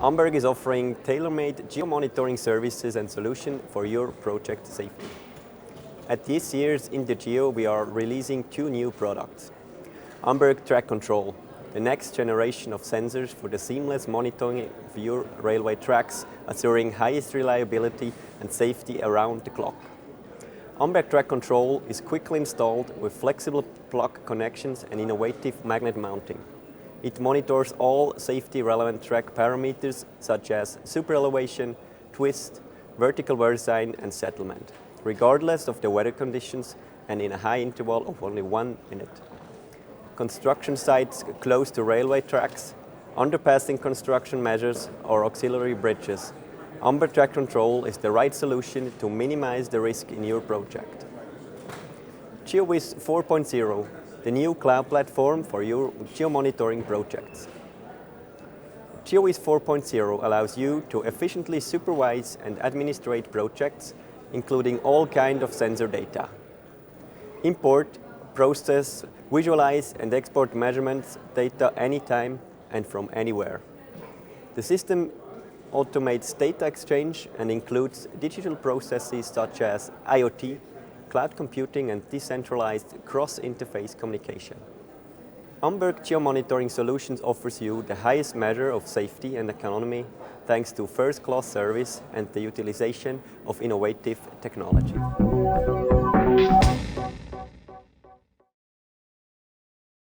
Amberg is offering tailor-made geo-monitoring services and solutions for your project safety. At this year's INTERGEO, we are releasing 2 new products. Amberg Track Control, the next generation of sensors for the seamless monitoring of your railway tracks, assuring highest reliability and safety around the clock. Amberg Track Control is quickly installed with flexible plug connections and innovative magnet mounting. It monitors all safety-relevant track parameters such as super elevation, twist, vertical wear sign and settlement, regardless of the weather conditions and in a high interval of only 1 minute. Construction sites close to railway tracks, underpassing construction measures or auxiliary bridges. Amberg Track Control is the right solution to minimize the risk in your project. GeoWiz 4.0, the new cloud platform for your geo-monitoring projects. GeoWiz 4.0 allows you to efficiently supervise and administrate projects, including all kinds of sensor data. Import, process, visualize and export measurements data anytime and from anywhere. The system automates data exchange and includes digital processes such as IoT, cloud computing and decentralized cross-interface communication. Amberg Geo-Monitoring Solutions offers you the highest measure of safety and economy thanks to first-class service and the utilization of innovative technology.